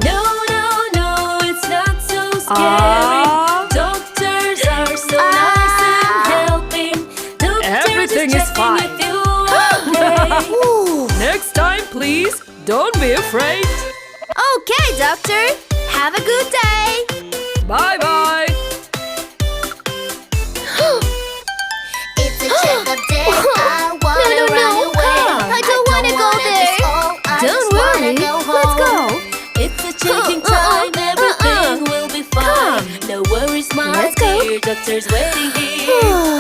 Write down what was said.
No, no, no, it's not so scary. Doctors are so nice and helping. Doctors Everything is checking fine. if you're okay. Next time, please, don't be afraid. Okay, doctor. Have a good day. Bye-bye. It's a checkup day. I wanna No, run away. I don't wanna go there. Don't worry. Let's go. It's a changing time, everything will be fine. No worries, my Let's go. dear, doctor's waiting here.